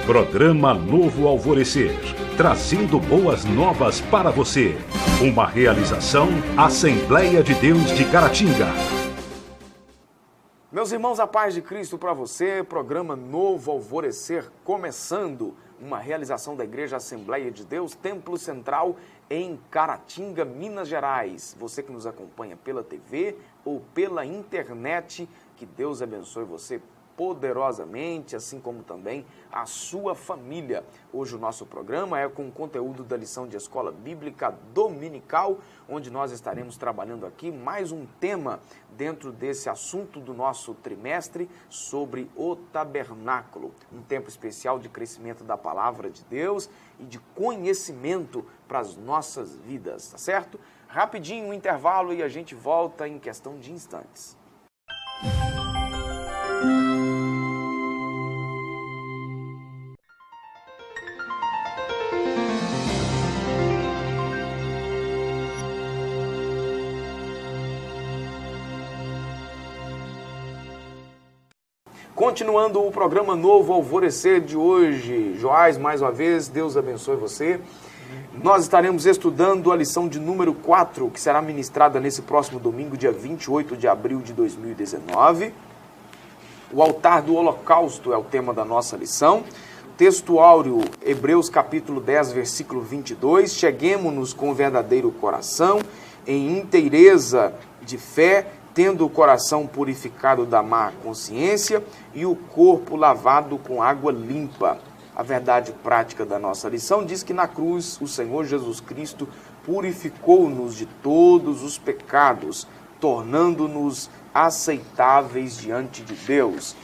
Programa Novo Alvorecer, trazendo boas novas para você. Uma realização Assembleia de Deus de Caratinga. Meus irmãos, a paz de Cristo para você, programa Novo Alvorecer começando, uma realização da Igreja Assembleia de Deus, Templo Central em Caratinga, Minas Gerais. Você que nos acompanha pela TV ou pela internet, que Deus abençoe você poderosamente, assim como também a sua família. Hoje o nosso programa é com conteúdo da lição de Escola Bíblica Dominical, onde nós estaremos trabalhando aqui mais um tema dentro desse assunto do nosso trimestre sobre o tabernáculo. Um tempo especial de crescimento da palavra de Deus e de conhecimento para as nossas vidas, tá certo? Rapidinho um intervalo e a gente volta em questão de instantes. Continuando o programa Novo Alvorecer de hoje. Joás, mais uma vez, Deus abençoe você. Nós estaremos estudando a lição de número 4, que será ministrada nesse próximo domingo, dia 28 de abril de 2019. O altar do holocausto é o tema da nossa lição. Texto áureo, Hebreus capítulo 10, versículo 22. Cheguemo-nos com o verdadeiro coração, em inteireza de fé, tendo o coração purificado da má consciência e o corpo lavado com água limpa. A verdade prática da nossa lição diz que na cruz o Senhor Jesus Cristo purificou-nos de todos os pecados, tornando-nos aceitáveis diante de Deus.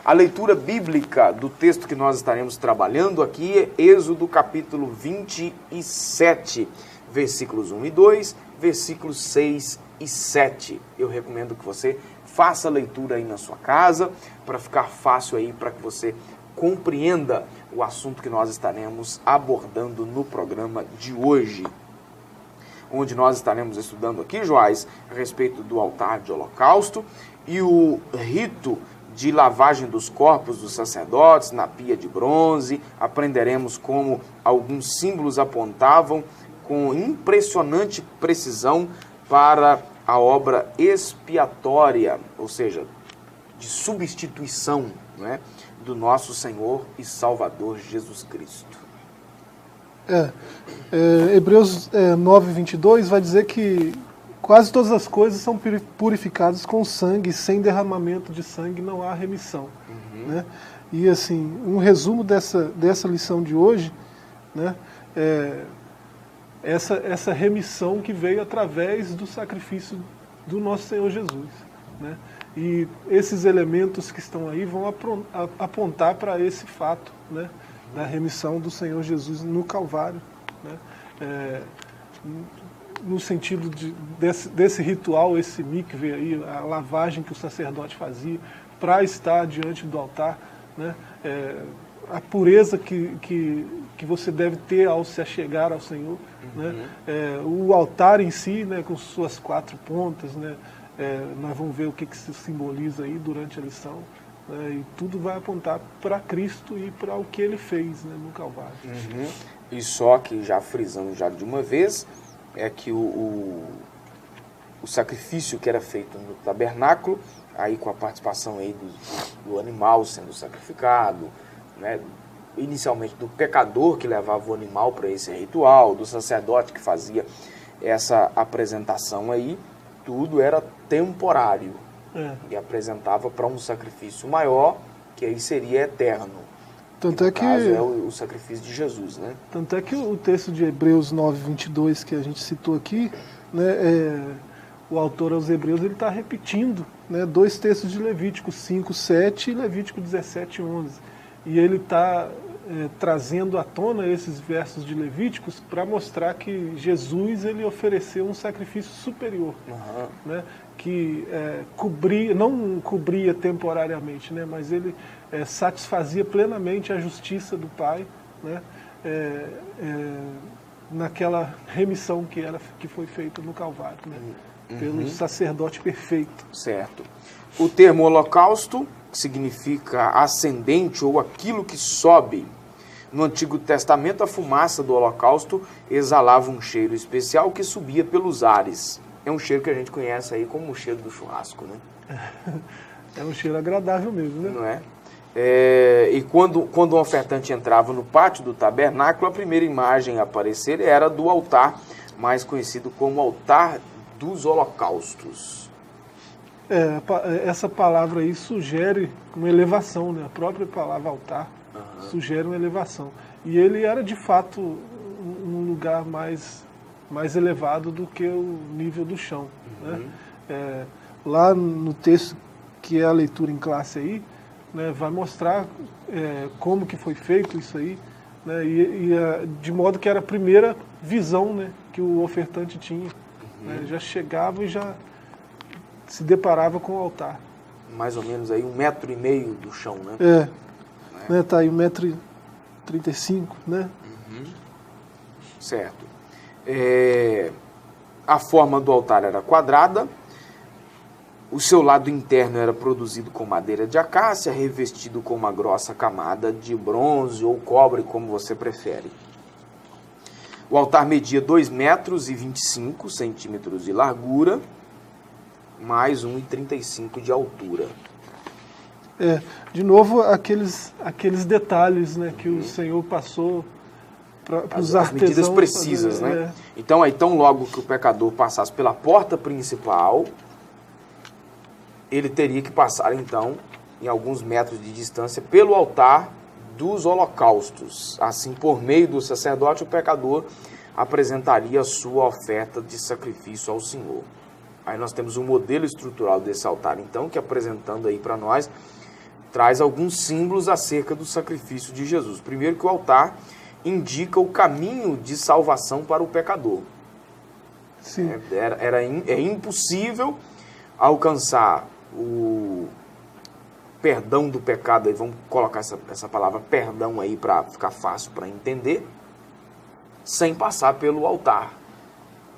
A leitura bíblica do texto que nós estaremos trabalhando aqui é Êxodo capítulo 27, versículos 1 e 2, versículos 6 e 7. Eu recomendo que você faça a leitura aí na sua casa, para ficar fácil aí, para que você compreenda o assunto que nós estaremos abordando no programa de hoje. Onde nós estaremos estudando aqui, Joás, a respeito do altar de holocausto e o rito de lavagem dos corpos dos sacerdotes na pia de bronze. Aprenderemos como alguns símbolos apontavam com impressionante precisão para a obra expiatória, ou seja, de substituição, né, do nosso Senhor e Salvador Jesus Cristo. Hebreus 9, 22 vai dizer que quase todas as coisas são purificadas com sangue, sem derramamento de sangue não há remissão. Né? E assim, um resumo dessa lição de hoje, né, essa remissão que veio através do sacrifício do nosso Senhor Jesus. Né? E esses elementos que estão aí vão apontar para esse fato, né, da remissão do Senhor Jesus no Calvário. Né? No sentido desse ritual, esse mikve aí, a lavagem que o sacerdote fazia para estar diante do altar, né? A pureza que você deve ter ao se achegar ao Senhor, né? O altar em si, né, com suas 4 pontas, né? Nós vamos ver o que se simboliza aí durante a lição, né? E tudo vai apontar para Cristo e para o que Ele fez, né, no Calvário. E só que, já frisando já de uma vez, é que o sacrifício que era feito no tabernáculo, aí com a participação aí do animal sendo sacrificado, né, inicialmente do pecador que levava o animal para esse ritual, do sacerdote que fazia essa apresentação aí, tudo era temporário e apresentava para um sacrifício maior, que aí seria eterno. Tanto é que é o sacrifício de Jesus, né? Tanto é que o texto de Hebreus 9, 22 que a gente citou aqui, né, o autor aos Hebreus ele está repetindo, né, 2 textos de Levítico 5, 7 e Levítico 17, 11. E ele está trazendo à tona esses versos de Levíticos para mostrar que Jesus ele ofereceu um sacrifício superior, né, que não cobria temporariamente, né, mas ele satisfazia plenamente a justiça do Pai, né, naquela remissão que foi feita no Calvário, né, pelo sacerdote perfeito. Certo. O termo holocausto significa ascendente ou aquilo que sobe. No Antigo Testamento, a fumaça do holocausto exalava um cheiro especial que subia pelos ares. É um cheiro que a gente conhece aí como o cheiro do churrasco, né? É um cheiro agradável mesmo, né? Não é? E quando um ofertante entrava no pátio do tabernáculo, a primeira imagem a aparecer era do altar, mais conhecido como altar dos holocaustos. Essa palavra aí sugere uma elevação, né? A própria palavra altar sugere uma elevação. E ele era de fato um lugar mais elevado do que o nível do chão. Né? Lá no texto, que é a leitura em classe aí, né, vai mostrar como que foi feito isso aí, né, de modo que era a primeira visão, né, que o ofertante tinha. Né, já chegava e já se deparava com o altar. Mais ou menos aí 1,5 metro do chão, né? Né, tá aí 1,35 m, né? Certo. A forma do altar era quadrada. O seu lado interno era produzido com madeira de acácia, revestido com uma grossa camada de bronze ou cobre, como você prefere. O altar media 2,25 m de largura, mais 1,35 m de altura. De novo, aqueles detalhes, né, que o Senhor passou para os artesãos. As medidas precisas, né? Então, tão logo que o pecador passasse pela porta principal, ele teria que passar, então, em alguns metros de distância, pelo altar dos holocaustos. Assim, por meio do sacerdote, o pecador apresentaria a sua oferta de sacrifício ao Senhor. Aí nós temos um modelo estrutural desse altar, então, que apresentando aí para nós, traz alguns símbolos acerca do sacrifício de Jesus. Primeiro, que o altar indica o caminho de salvação para o pecador. Sim. É impossível alcançar o perdão do pecado, aí vamos colocar essa palavra perdão aí para ficar fácil para entender, sem passar pelo altar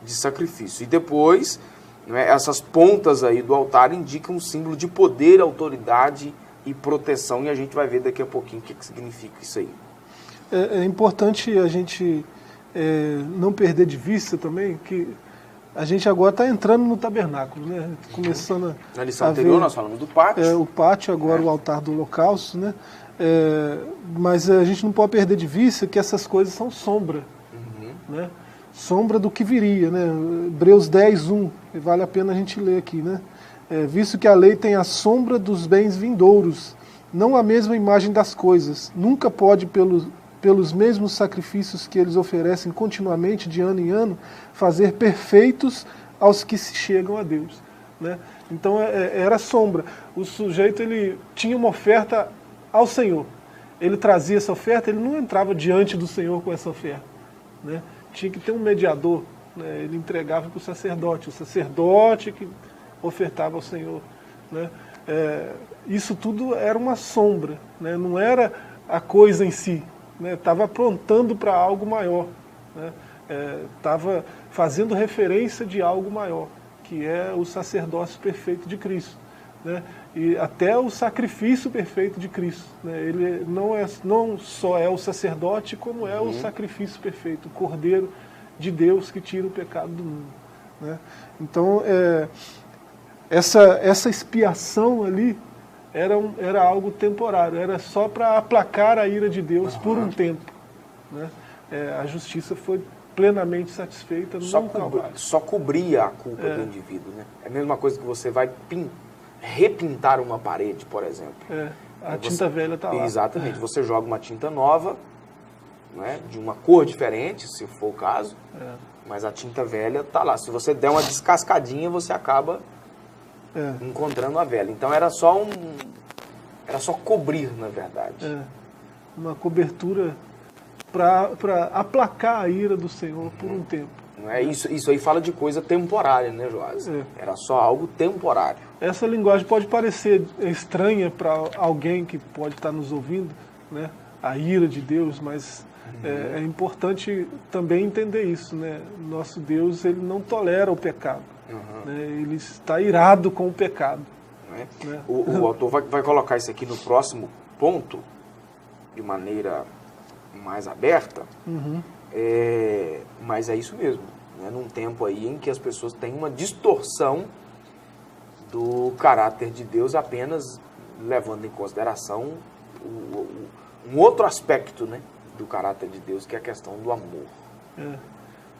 de sacrifício. E depois, né, essas pontas aí do altar indicam um símbolo de poder, autoridade e proteção, e a gente vai ver daqui a pouquinho o que significa isso aí. É importante a gente não perder de vista também que a gente agora está entrando no tabernáculo, né? Começando na lição anterior nós falamos do pátio. O pátio, agora o altar do holocausto, né? Mas a gente não pode perder de vista que essas coisas são sombra, né? Sombra do que viria, né? Hebreus 10:1, vale a pena a gente ler aqui, né? Visto que a lei tem a sombra dos bens vindouros, não a mesma imagem das coisas, nunca pode pelos mesmos sacrifícios que eles oferecem continuamente, de ano em ano, fazer perfeitos aos que se chegam a Deus. Né? Então era sombra. O sujeito ele tinha uma oferta ao Senhor. Ele trazia essa oferta, ele não entrava diante do Senhor com essa oferta. Né? Tinha que ter um mediador. Né? Ele entregava para o sacerdote que ofertava ao Senhor. Né? Isso tudo era uma sombra, né? Não era a coisa em si. Estava apontando para algo maior, né? Estava fazendo referência de algo maior, que é o sacerdócio perfeito de Cristo, né? E até o sacrifício perfeito de Cristo, né? Ele não só é o sacerdote, como é o sacrifício perfeito, o Cordeiro de Deus que tira o pecado do mundo, né? Então, essa expiação ali era algo temporário, era só para aplacar a ira de Deus por um tempo. Né? A justiça foi plenamente satisfeita no Calvário. Só cobria a culpa do indivíduo. Né? É a mesma coisa que você vai repintar uma parede, por exemplo. A tinta velha está lá. Exatamente. Você joga uma tinta nova, né, de uma cor diferente, se for o caso, mas a tinta velha está lá. Se você der uma descascadinha, você acaba encontrando a velha. Então era só cobrir, na verdade. Uma cobertura para aplacar a ira do Senhor por um tempo. Não é? Isso aí fala de coisa temporária, né, Joás? Era só algo temporário. Essa linguagem pode parecer estranha para alguém que pode estar nos ouvindo, né? A ira de Deus, mas é importante também entender isso, né? Nosso Deus, ele não tolera o pecado. Né? Ele está irado com o pecado. Né? O autor vai colocar isso aqui no próximo ponto, de maneira mais aberta, Uhum. mas é isso mesmo, né? Num tempo aí em que as pessoas têm uma distorção do caráter de Deus, apenas levando em consideração um outro aspecto, né, do caráter de Deus, que é a questão do amor.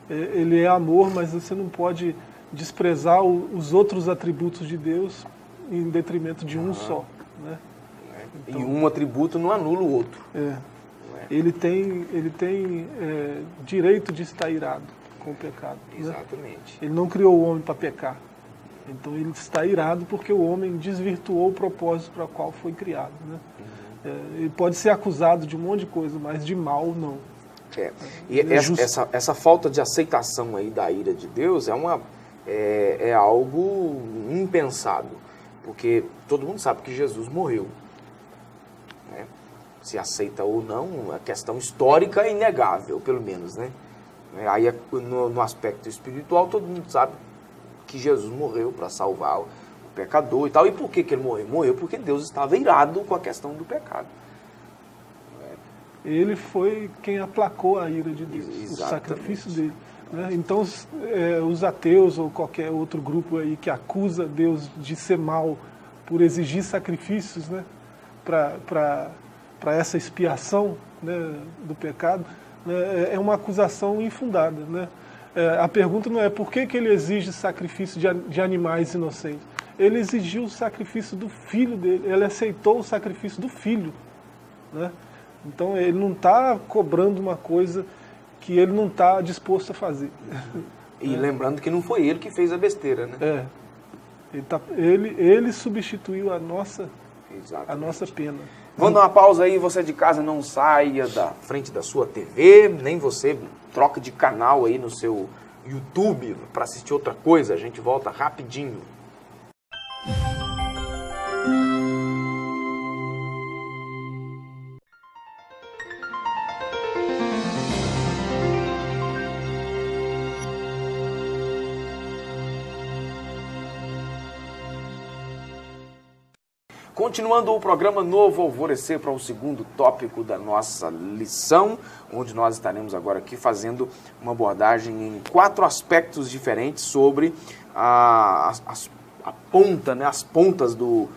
Ele é amor, mas você não pode desprezar os outros atributos de Deus em detrimento de um só, né? Então, e um atributo não anula o outro. Ele tem direito de estar irado com o pecado. Exatamente. Né? Ele não criou o homem para pecar. Então ele está irado porque o homem desvirtuou o propósito para o qual foi criado. Né? Ele pode ser acusado de um monte de coisa, mas de mal não. E essa falta de aceitação aí da ira de Deus é algo impensado, porque todo mundo sabe que Jesus morreu. Né? Se aceita ou não, a questão histórica é inegável, pelo menos, né? Aí no aspecto espiritual todo mundo sabe que Jesus morreu para salvar o pecador e tal. E por que ele morreu? Morreu porque Deus estava irado com a questão do pecado. Ele foi quem aplacou a ira de Deus, Exatamente. O sacrifício dele. Né? Então, os ateus ou qualquer outro grupo aí que acusa Deus de ser mal por exigir sacrifícios, né, para essa expiação, né, do pecado, né, é uma acusação infundada. Né? A pergunta não é por que ele exige sacrifício de animais inocentes. Ele exigiu o sacrifício do filho dele, ele aceitou o sacrifício do filho. Né? Então ele não está cobrando uma coisa que ele não está disposto a fazer. E lembrando que não foi ele que fez a besteira, né? Ele substituiu a nossa pena. Vamos dar uma pausa aí, você de casa não saia da frente da sua TV, nem você troca de canal aí no seu YouTube para assistir outra coisa. A gente volta rapidinho. Continuando o programa Novo Alvorecer para o segundo tópico da nossa lição, onde nós estaremos agora aqui fazendo uma abordagem em 4 aspectos diferentes sobre a ponta, né, as pontas do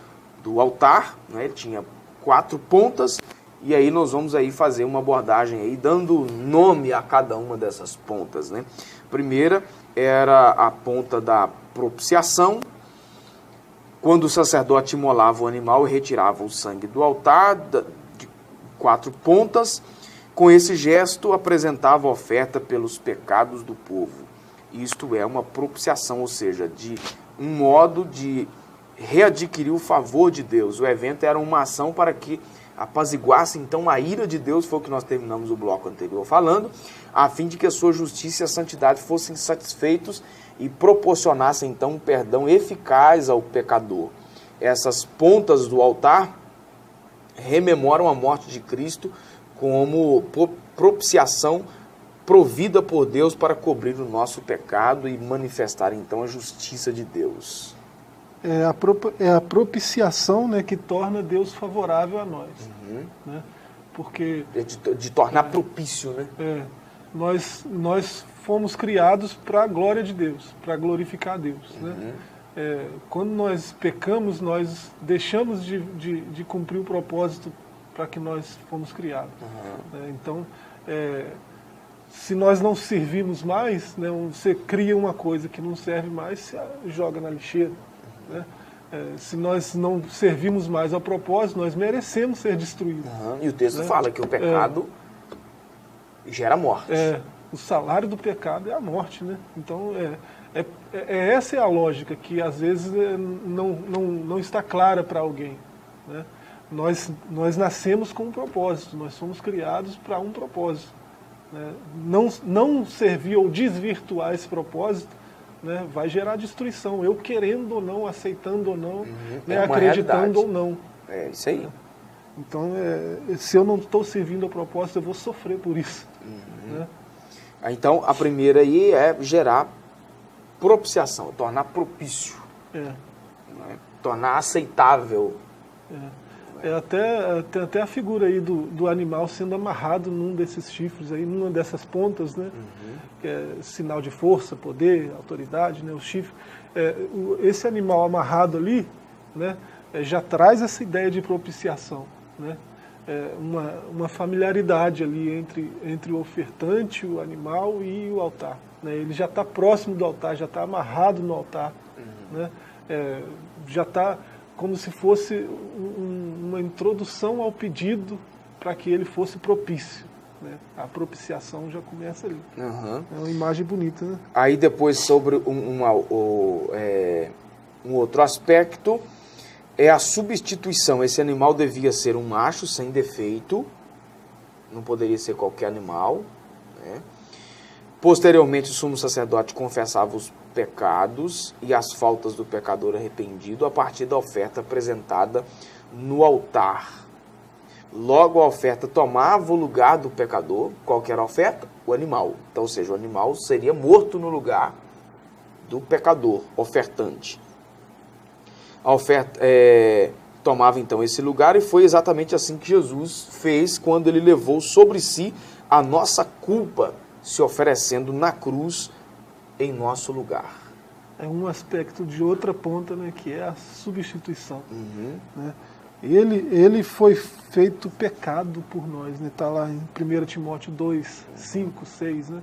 altar. Né? Ele tinha 4 pontas e aí nós vamos aí fazer uma abordagem aí dando nome a cada uma dessas pontas. Né? A primeira era a ponta da propiciação, quando o sacerdote imolava o animal e retirava o sangue do altar, de 4 pontas, com esse gesto apresentava a oferta pelos pecados do povo. Isto é uma propiciação, ou seja, de um modo de readquirir o favor de Deus. O evento era uma ação para que apaziguasse então a ira de Deus, foi o que nós terminamos o bloco anterior falando, a fim de que a sua justiça e a santidade fossem satisfeitos e proporcionasse então um perdão eficaz ao pecador. Essas pontas do altar rememoram a morte de Cristo como propiciação provida por Deus para cobrir o nosso pecado e manifestar então a justiça de Deus. É a propiciação, né, que torna Deus favorável a nós. Né? Porque de tornar propício, né? Nós fomos criados para a glória de Deus, para glorificar a Deus. Né? Quando nós pecamos, nós deixamos de cumprir o propósito para que nós fomos criados. Então, se nós não servimos mais, né, você cria uma coisa que não serve mais, você joga na lixeira. Né? Se nós não servimos mais ao propósito, nós merecemos ser destruídos. E o texto fala que o pecado gera morte. O salário do pecado é a morte, né? Então, essa é a lógica que às vezes não está clara para alguém. Né? Nós nascemos com um propósito, nós somos criados para um propósito. Né? Não servir ou desvirtuar esse propósito, né, vai gerar destruição. Eu querendo ou não, aceitando ou não, né, acreditando ou não. É isso aí. Então, se eu não estou servindo ao propósito, eu vou sofrer por isso. Né? Então, a primeira aí é gerar propiciação, tornar propício, né? Tornar aceitável. Tem até a figura aí do animal sendo amarrado num desses chifres, aí, numa dessas pontas, né? Que é sinal de força, poder, autoridade, né? O chifre. Esse animal amarrado ali, né? Já traz essa ideia de propiciação, né? Uma familiaridade ali entre o ofertante, o animal e o altar, né? Ele já está próximo do altar, já está amarrado no altar, né? Já está como se fosse uma introdução ao pedido para que ele fosse propício, né? A propiciação já começa ali. É uma imagem bonita, né? Aí depois sobre um outro aspecto é a substituição. Esse animal devia ser um macho sem defeito, não poderia ser qualquer animal, né? Posteriormente, o sumo sacerdote confessava os pecados e as faltas do pecador arrependido a partir da oferta apresentada no altar. Logo, a oferta tomava o lugar do pecador. Qual que era a oferta? O animal. Então, ou seja, o animal seria morto no lugar do pecador ofertante. A oferta tomava então esse lugar, e foi exatamente assim que Jesus fez quando ele levou sobre si a nossa culpa, se oferecendo na cruz em nosso lugar. É um aspecto de outra ponta, né, que é a substituição. Né? Ele foi feito pecado por nós, né? Está lá em 1 Timóteo 2, 5, 6. Né?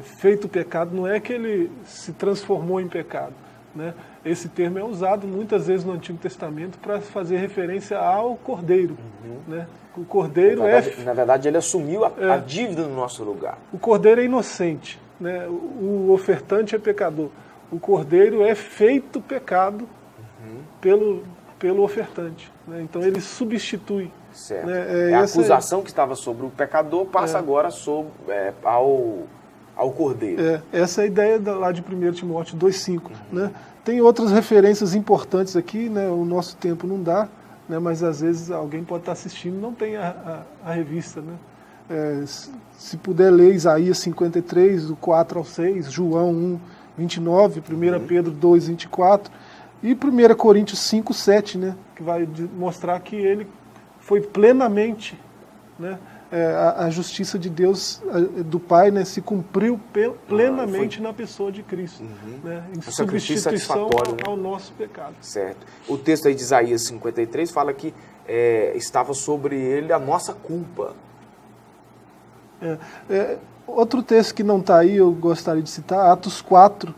Feito pecado não é que ele se transformou em pecado. Né? Esse termo é usado muitas vezes no Antigo Testamento para fazer referência ao Cordeiro. Né? O Cordeiro na verdade, ele assumiu a dívida no nosso lugar. O Cordeiro é inocente, né? O ofertante é pecador. O Cordeiro é feito pecado pelo ofertante. Né? Então ele substitui. Certo. Né? A acusação que estava sobre o pecador passa agora ao Cordeiro. Essa é a ideia lá de 1 Timóteo 2,5. Né? Tem outras referências importantes aqui, né? O nosso tempo não dá, né? Mas às vezes alguém pode estar assistindo e não tem a revista. Né? Se puder ler Isaías 53, do 4 ao 6, João 1, 29, 1 Pedro 2, 24 e 1 Coríntios 5, 7, né? Que vai mostrar que ele foi plenamente, né? A justiça de Deus, do Pai, né, se cumpriu plenamente na pessoa de Cristo, né, em substituição ao nosso pecado. Certo. O texto aí de Isaías 53 fala que estava sobre ele a nossa culpa. Outro texto que não está aí, eu gostaria de citar, Atos 4,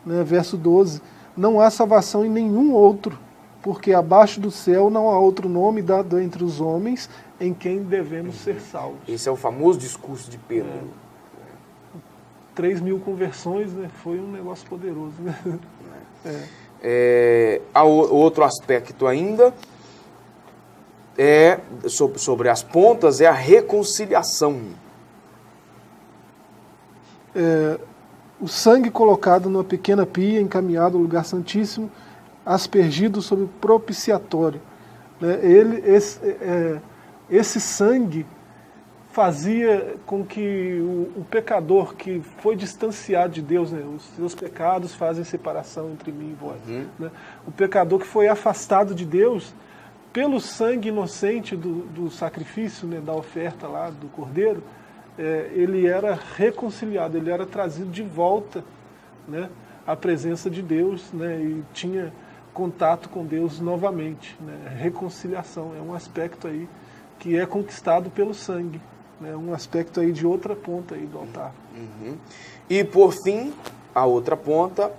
né, verso 12. Não há salvação em nenhum outro, porque abaixo do céu não há outro nome dado entre os homens em quem devemos ser salvos. Esse é o famoso discurso de Pedro. 3.000 conversões, né? Foi um negócio poderoso. Né? Há outro aspecto ainda, sobre as pontas, é a reconciliação. O sangue colocado numa pequena pia, encaminhado ao lugar santíssimo, aspergido sobre o propiciatório. Né? Esse sangue fazia com que o pecador que foi distanciado de Deus, né? Os seus pecados fazem separação entre mim e vós. Né? O pecador que foi afastado de Deus, pelo sangue inocente do sacrifício, né? Da oferta lá do Cordeiro, ele era reconciliado, ele era trazido de volta, né? À presença de Deus, né? E tinha contato com Deus novamente. Né? Reconciliação é um aspecto aí que é conquistado pelo sangue, né? Um aspecto aí de outra ponta aí do altar. E por fim, a outra ponta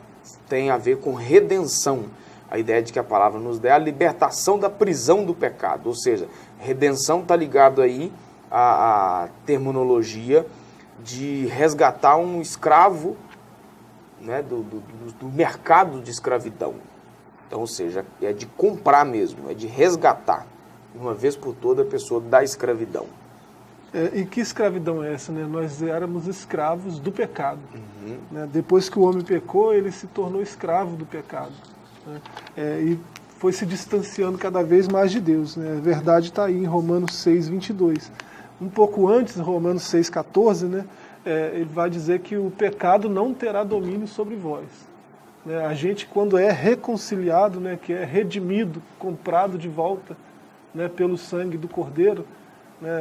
tem a ver com redenção. A ideia de que a palavra nos dá a libertação da prisão do pecado, ou seja, redenção está ligado aí à terminologia de resgatar um escravo, né, do mercado de escravidão. Então, ou seja, é de comprar mesmo, é de resgatar, uma vez por toda, a pessoa da escravidão. E que escravidão é essa? Né? Nós éramos escravos do pecado. Né? Depois que o homem pecou, ele se tornou escravo do pecado. Né? E foi se distanciando cada vez mais de Deus. Né? A verdade está aí em Romanos 6, 22. Um pouco antes, Romanos 6, 14, né? Ele vai dizer que o pecado não terá domínio sobre vós. né? A gente, quando é reconciliado, né, que é redimido, comprado de volta, né, pelo sangue do Cordeiro, né,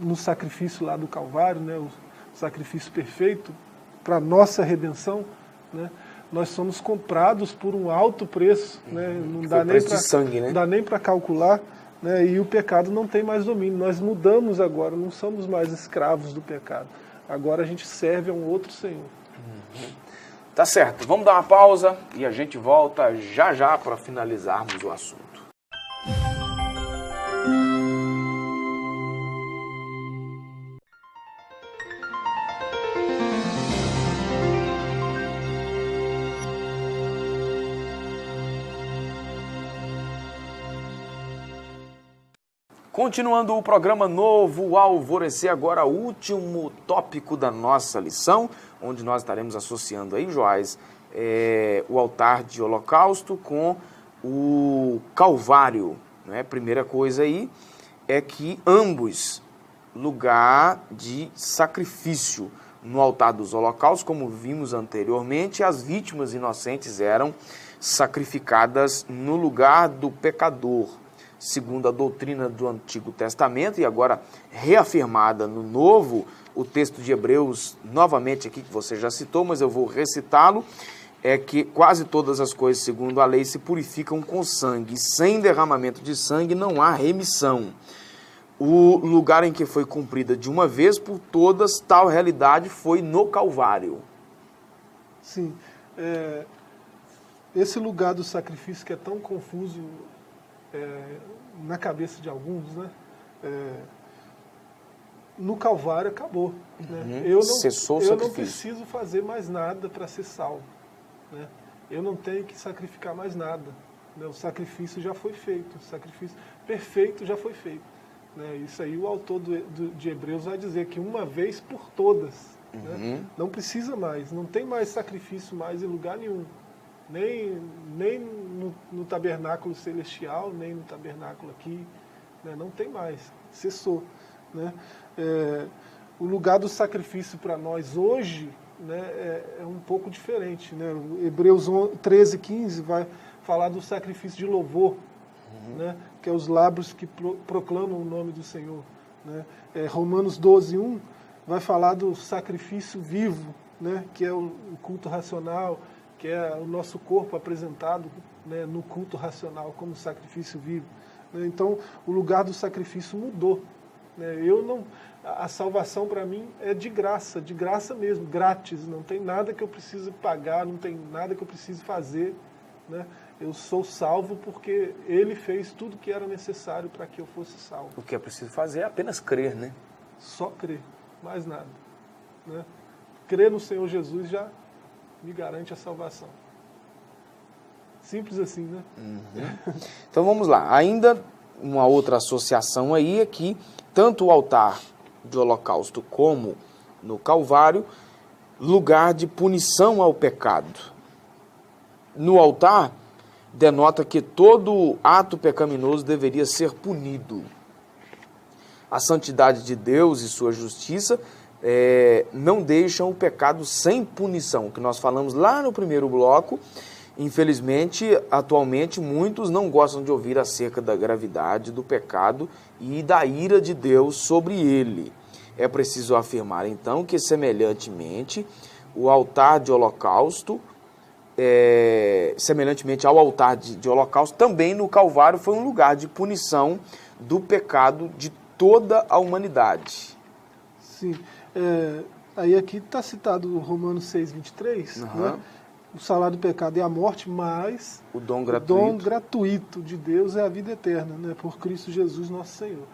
no sacrifício lá do Calvário, né, o sacrifício perfeito para nossa redenção, né, nós somos comprados por um alto preço, né, não dá nem para calcular, né, e o pecado não tem mais domínio. Nós mudamos agora, não somos mais escravos do pecado. Agora a gente serve a um outro Senhor. Tá certo, vamos dar uma pausa e a gente volta já já para finalizarmos o assunto. Continuando o programa Novo Alvorecer, agora o último tópico da nossa lição, onde nós estaremos associando aí, Joás, o altar de holocausto com o Calvário. Né? Primeira coisa aí é que ambos, lugar de sacrifício. No altar dos holocaustos, como vimos anteriormente, as vítimas inocentes eram sacrificadas no lugar do pecador, segundo a doutrina do Antigo Testamento, e agora reafirmada no Novo, o texto de Hebreus, novamente aqui que você já citou, mas eu vou recitá-lo, é que quase todas as coisas, segundo a lei, se purificam com sangue. Sem derramamento de sangue não há remissão. O lugar em que foi cumprida de uma vez por todas, tal realidade foi no Calvário. Sim. Esse lugar do sacrifício que é tão confuso na cabeça de alguns, né? No Calvário acabou. Né? Cessou o sacrifício. Eu não preciso fazer mais nada para ser salvo. Né? Eu não tenho que sacrificar mais nada. Né? O sacrifício já foi feito. O sacrifício perfeito já foi feito. Né? Isso aí o autor de Hebreus vai dizer que uma vez por todas. Né? Não precisa mais. Não tem mais sacrifício mais em lugar nenhum. Nem no tabernáculo celestial, nem no tabernáculo aqui, né? Não tem mais, cessou. Né? O lugar do sacrifício para nós hoje, né, é um pouco diferente. Né? Hebreus 13:15 vai falar do sacrifício de louvor, né? Que é os lábios que proclamam o nome do Senhor. Né? Romanos 12:1 vai falar do sacrifício vivo, né? Que é o culto racional, que é o nosso corpo apresentado, né, no culto racional como sacrifício vivo. Então, o lugar do sacrifício mudou. Né? A salvação para mim é de graça mesmo, grátis. Não tem nada que eu precise pagar, não tem nada que eu precise fazer. Né? Eu sou salvo porque Ele fez tudo que era necessário para que eu fosse salvo. O que é preciso fazer é apenas crer, né? Só crer, mais nada. Né? Crer no Senhor Jesus já me garante a salvação. Simples assim, né? Então vamos lá. Ainda uma outra associação aí é que tanto o altar de holocausto como no Calvário, lugar de punição ao pecado. No altar, denota que todo ato pecaminoso deveria ser punido. A santidade de Deus e sua justiça não deixam o pecado sem punição. O que nós falamos lá no primeiro bloco, infelizmente, atualmente, muitos não gostam de ouvir acerca da gravidade do pecado e da ira de Deus sobre ele. É preciso afirmar, então, que semelhantemente o altar de holocausto, semelhantemente ao altar de holocausto, também no Calvário foi um lugar de punição do pecado de toda a humanidade. Sim. Aí aqui está citado Romanos 6:23, né? O salário do pecado é a morte, mas o dom gratuito de Deus é a vida eterna, né? Por Cristo Jesus nosso Senhor.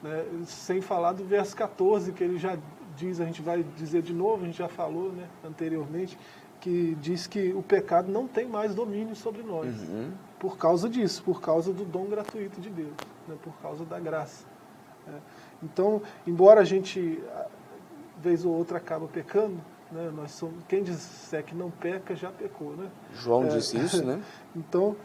Né? Sem falar do verso 14, que ele já diz, a gente vai dizer de novo, a gente já falou, né, anteriormente, que diz que o pecado não tem mais domínio sobre nós. Por causa disso, por causa do dom gratuito de Deus, né? Por causa da graça. Então, embora a gente, vez ou outra, acaba pecando, né? Quem disser que não peca, já pecou, né? João disse isso, né? Então,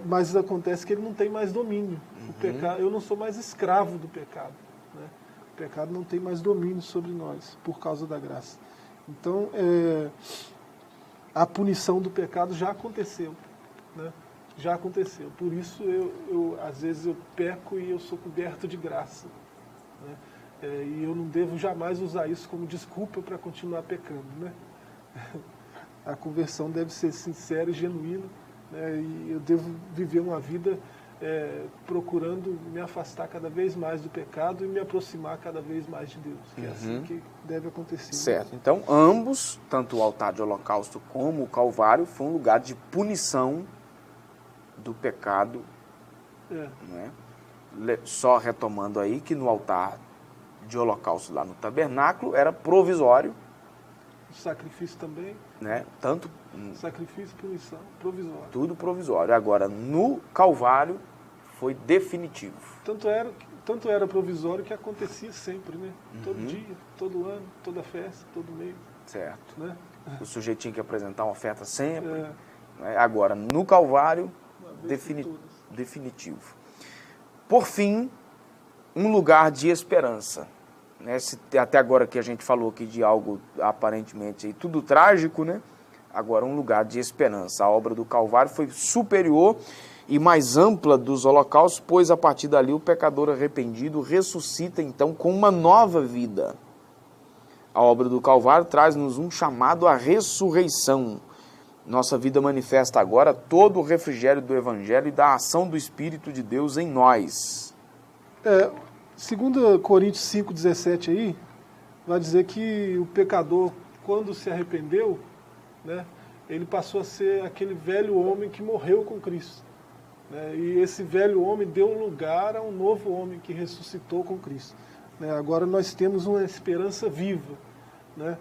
mas acontece que ele não tem mais domínio. O pecado, eu não sou mais escravo do pecado. Né? O pecado não tem mais domínio sobre nós, por causa da graça. Então, a punição do pecado já aconteceu, né? Já aconteceu. Por isso, às vezes, eu peco e eu sou coberto de graça, né? E eu não devo jamais usar isso como desculpa para continuar pecando, né? A conversão deve ser sincera e genuína, né? E eu devo viver uma vida procurando me afastar cada vez mais do pecado e me aproximar cada vez mais de Deus, que é assim que deve acontecer. Certo. Né? Então, ambos, tanto o altar de holocausto como o Calvário, foi um lugar de punição do pecado. Né? Só retomando aí que no altar de holocausto lá no tabernáculo era provisório. O sacrifício também. Né? Tanto sacrifício, punição, provisório. Tudo provisório. Agora, no Calvário, foi definitivo. Tanto era provisório que acontecia sempre, né? Todo dia, todo ano, toda festa, todo mês. Certo. Né? O sujeito tinha que apresentar uma oferta sempre. Né? Agora, no Calvário, definitivo. Por fim, um lugar de esperança. Né? Até agora que a gente falou aqui de algo aparentemente aí, tudo trágico, né? Agora um lugar de esperança. A obra do Calvário foi superior e mais ampla dos holocaustos, pois a partir dali o pecador arrependido ressuscita então com uma nova vida. A obra do Calvário traz-nos um chamado à ressurreição. Nossa vida manifesta agora todo o refrigério do Evangelho e da ação do Espírito de Deus em nós. 2 Coríntios 5,17 aí, vai dizer que o pecador, quando se arrependeu, né, ele passou a ser aquele velho homem que morreu com Cristo. Né, e esse velho homem deu lugar a um novo homem que ressuscitou com Cristo. Né, agora nós temos uma esperança viva. Né?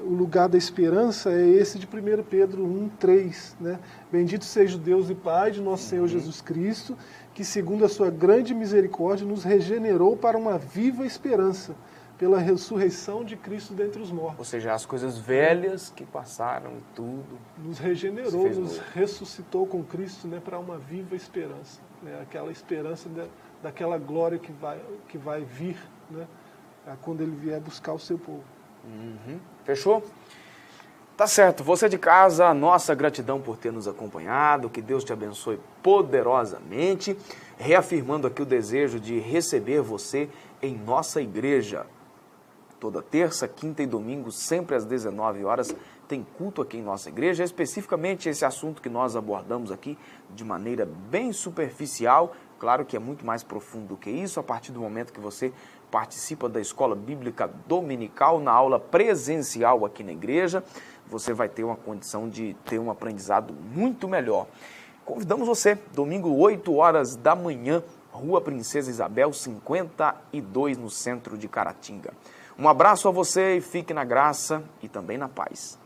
O lugar da esperança é esse de 1 Pedro 1,3. Né? Bendito seja o Deus e Pai de nosso Senhor Jesus Cristo, que segundo a sua grande misericórdia nos regenerou para uma viva esperança, pela ressurreição de Cristo dentre os mortos. Ou seja, as coisas velhas que passaram e tudo. Nos regenerou, nos ressuscitou com Cristo, né, para uma viva esperança. Né? Aquela esperança daquela glória que vai vir, né, quando ele vier buscar o seu povo. Fechou? Tá certo. Você de casa, nossa gratidão por ter nos acompanhado. Que Deus te abençoe poderosamente. Reafirmando aqui o desejo de receber você em nossa igreja. Toda terça, quinta e domingo, sempre às 19 horas, tem culto aqui em nossa igreja. Especificamente esse assunto que nós abordamos aqui de maneira bem superficial. Claro que é muito mais profundo do que isso, a partir do momento que você participa da Escola Bíblica Dominical, na aula presencial aqui na igreja, você vai ter uma condição de ter um aprendizado muito melhor. Convidamos você, domingo, 8 horas da manhã, Rua Princesa Isabel, 52, no centro de Caratinga. Um abraço a você e fique na graça e também na paz.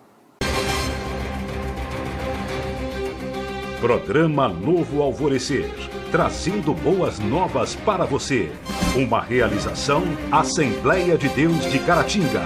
Programa Novo Alvorecer, trazendo boas novas para você. Uma realização Assembleia de Deus de Caratinga.